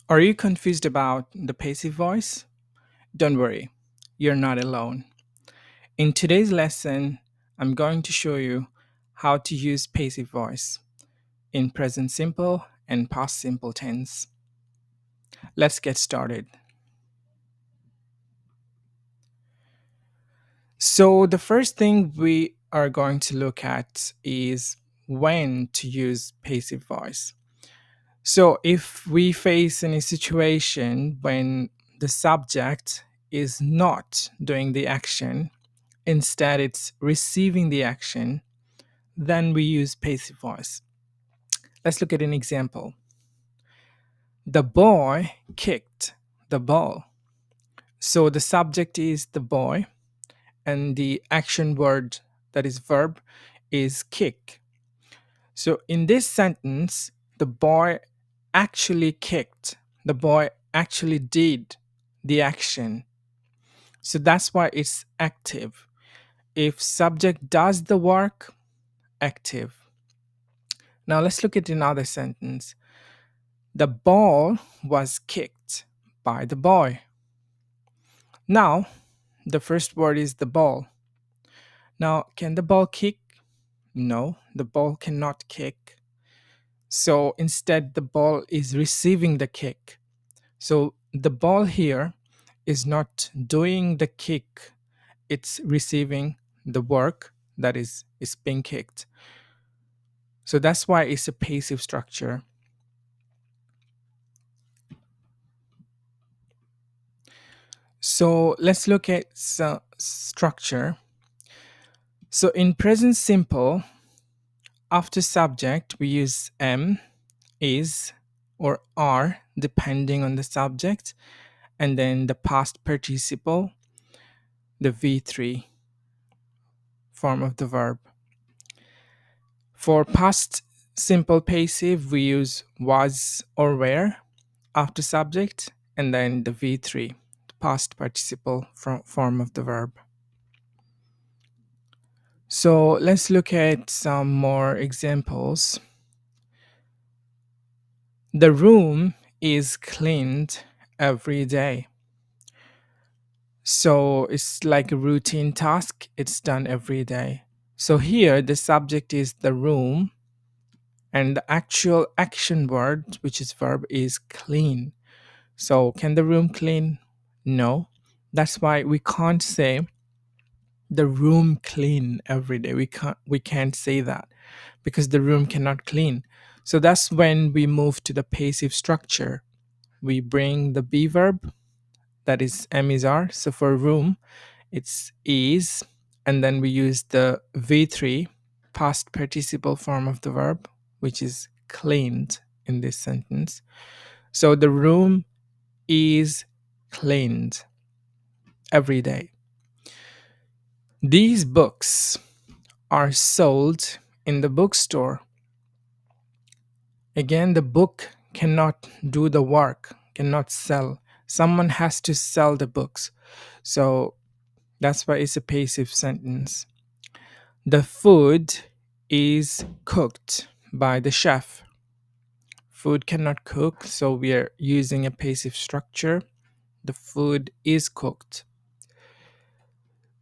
Are you confused about the passive voice? Don't worry, you're not alone. In today's lesson, I'm going to show you how to use passive voice in present simple and past simple tense. Let's get started. So, the first thing we are going to look at is when to use passive voice. So, if we face any situation when the subject is not doing the action, instead it's receiving the action, then we use passive voice. Let's look at an example. The boy kicked the ball. So the subject is the boy, and the action word, that is verb, is kick. So in this sentence, the boy actually kicked. The boy actually did the action. So that's why it's active. If subject does the work, active. Now let's look at another sentence. The ball was kicked by the boy. Now, the first word is the ball. Now, can the ball kick? No, the ball cannot kick. So instead, the ball is receiving the kick. So the ball here is not doing the kick, it's receiving the work that is being kicked. So that's why it's a passive structure. So let's look at structure. So in present simple, after subject, we use am, is, or are, depending on the subject, and then the past participle, the V3 form of the verb. For past simple passive, we use was or were after subject, and then the V3, the past participle form of the verb. So let's look at some more examples. The room is cleaned every day. So it's like a routine task, it's done every day. So here the subject is the room, and the actual action word, which is verb, is clean. So can the room clean? No. That's why we can't say the room clean every day. We can't say that because the room cannot clean. So that's when we move to the passive structure. We bring the be verb, that is am is are. So for room, it's is, and then we use the V3, past participle form of the verb, which is cleaned in this sentence. So the room is cleaned every day. These books are sold in the bookstore. Again, the book cannot do the work, cannot sell. Someone has to sell the books. So that's why it's a passive sentence. The food is cooked by the chef. Food cannot cook, so we are using a passive structure. The food is cooked.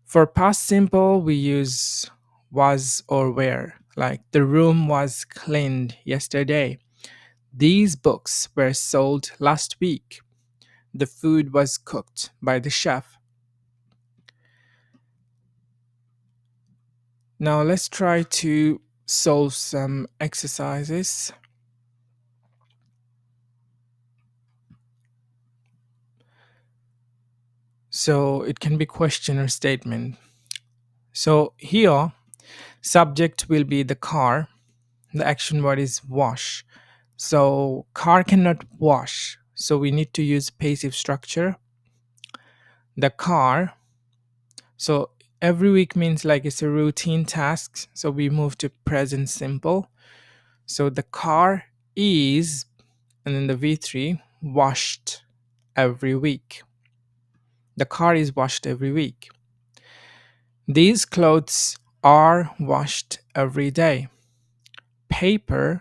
For past simple, we use was or were, like the room was cleaned yesterday. These books were sold last week. The food was cooked by the chef. Now let's try to solve some exercises. So it can be question or statement. So here, subject will be the car. The action word is wash. So car cannot wash. So we need to use passive structure. The car. So every week means like it's a routine task. So we move to present simple. So the car is, and then the V3, washed every week. The car is washed every week. These clothes are washed every day. Paper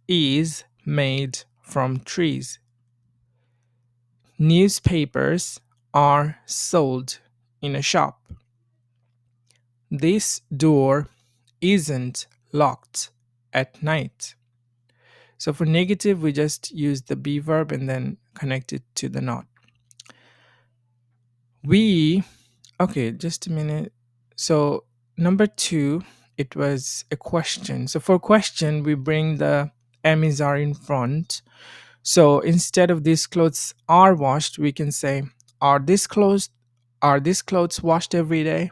is made from trees. Newspapers are sold in a shop. This door isn't locked at night. So for negative, we just use the be verb and then connect it to the not. We, okay, just a minute. So number two, it was a question. So for question, we bring the Emmys are in front. So instead of these clothes are washed, we can say, are these clothes washed every day?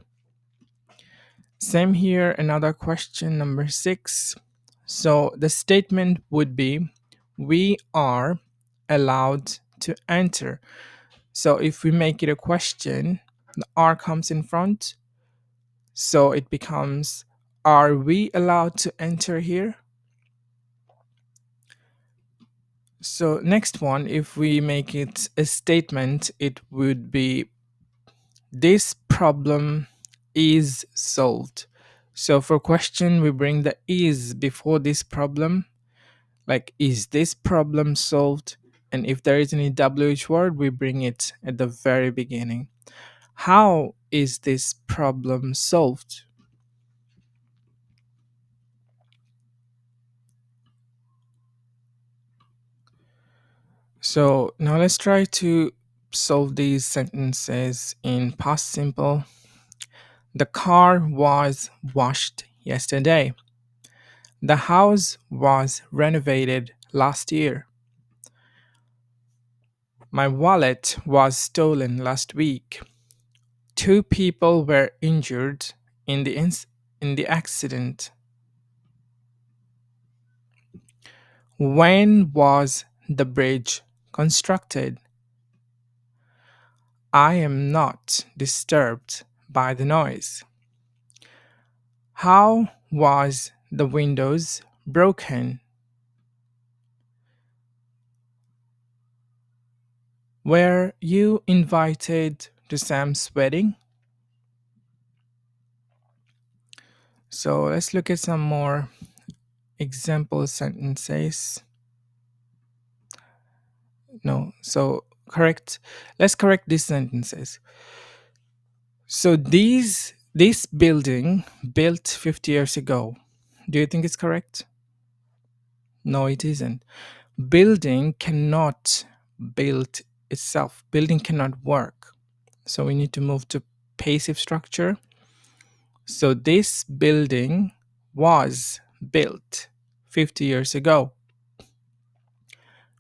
Same here, another question, number six. So the statement would be, we are allowed to enter. So if we make it a question, the are comes in front. So it becomes, are we allowed to enter here? So next one, if we make it a statement, it would be, this problem is solved. So for question, we bring the is before this problem, like, is this problem solved? And if there is any WH word, we bring it at the very beginning. How is this problem solved? So now let's try to solve these sentences in past simple. The car was washed yesterday. The house was renovated last year. My wallet was stolen last week. Two people were injured in the accident. When was the bridge constructed? I am not disturbed by the noise. How was the windows broken? Were you invited to Sam's wedding? So let's look at some more example sentences. No, so correct. Let's correct these sentences. So this building built 50 years ago. Do you think it's correct? No, it isn't. Building cannot build itself. Building cannot work. So we need to move to passive structure. So this building was built 50 years ago.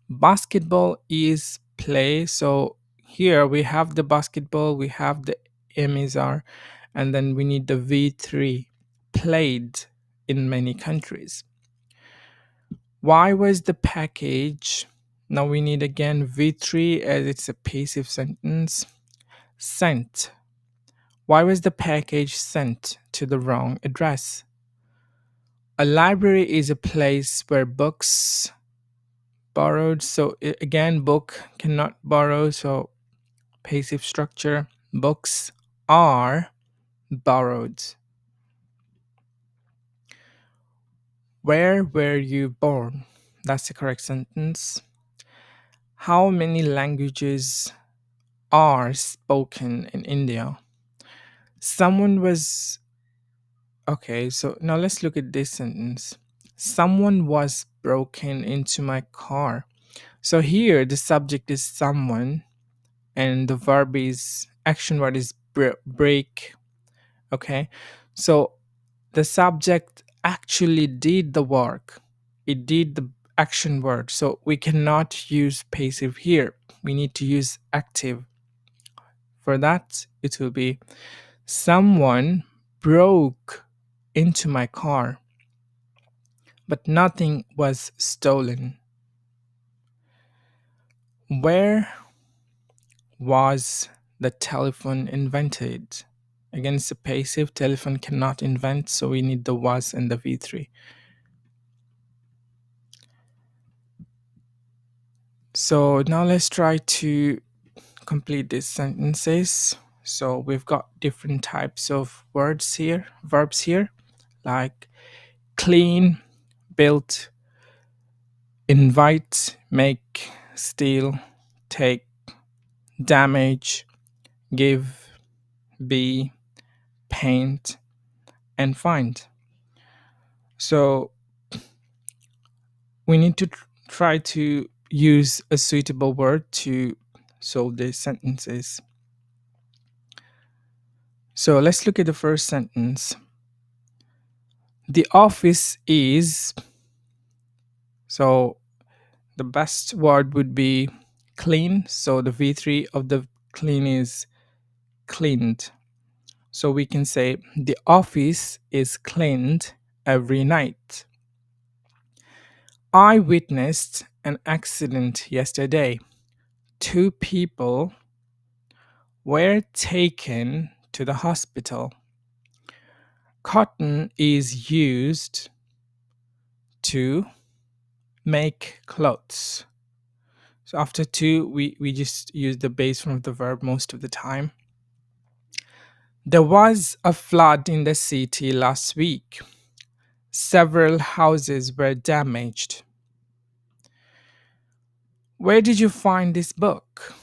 Basketball is play. So here we have the basketball, we have the MSR, and then we need the V3, played in many countries. Why was the package? Now we need again V3 as it's a passive sentence. Sent. Why was the package sent to the wrong address? A library is a place where books borrowed. So again, book cannot borrow. So passive structure. Books are borrowed. Where were you born? That's the correct sentence. How many languages are spoken in India? Someone was. Okay, so now let's look at this sentence. Someone was broken into my car. So here the subject is someone and the verb is action word is break. Okay, so the subject actually did the work, it did the action word, so we cannot use passive here, we need to use active. For that it will be, someone broke into my car but nothing was stolen. Where was the telephone invented? Again, it's a passive. Telephone cannot invent, so we need the was and the V3. So now let's try to complete these sentences. So we've got different types of words here, verbs here, like clean, built, invite, make, steal, take, damage, give, be, paint, and find. So we need to try to use a suitable word to solve these sentences. So let's look at the first sentence. The office is, so the best word would be clean. So the V3 of the clean is cleaned. So we can say the office is cleaned every night. I witnessed an accident yesterday. Two people were taken to the hospital. Cotton is used to make clothes. So after to, we just use the base form of the verb most of the time. There was a flood in the city last week. Several houses were damaged. Where did you find this book?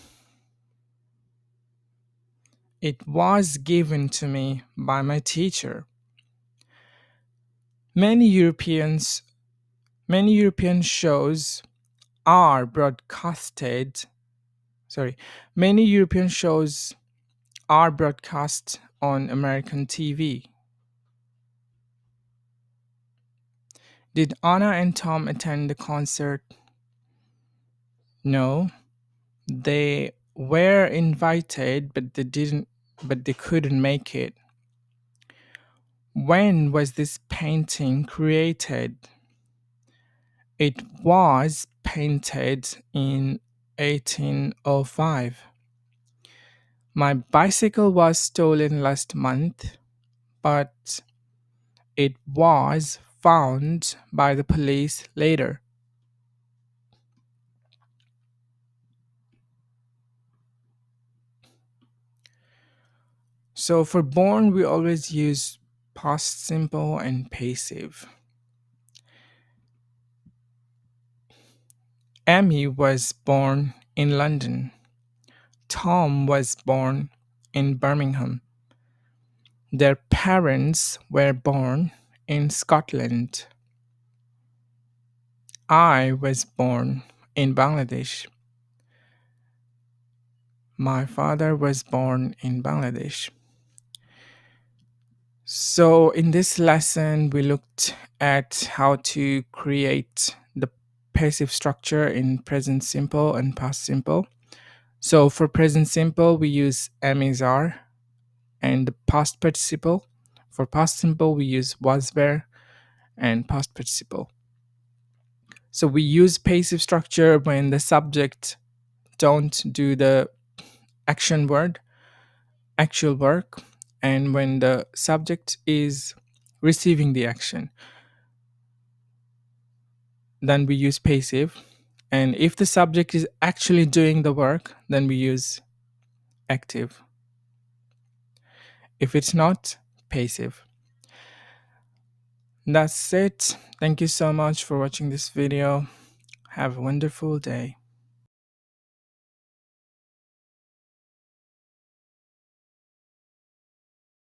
It was given to me by my teacher. Many European shows are broadcasted. Sorry, many European shows are broadcast on American TV. Did Anna and Tom attend the concert? No, they were invited, but they couldn't make it. When was this painting created? It was painted in 1805. My bicycle was stolen last month, but it was found by the police later. So for born, we always use past simple and passive. Amy was born in London. Tom was born in Birmingham. Their parents were born in Scotland. I was born in Bangladesh. My father was born in Bangladesh. So, in this lesson, we looked at how to create the passive structure in present simple and past simple. So, for present simple, we use am is are, and the past participle. For past simple, we use was were and past participle. So, we use passive structure when the subject don't do the action word, actual work, and when the subject is receiving the action, then we use passive. And if the subject is actually doing the work, then we use active. If it's not, passive. That's it. Thank you so much for watching this video. Have a wonderful day.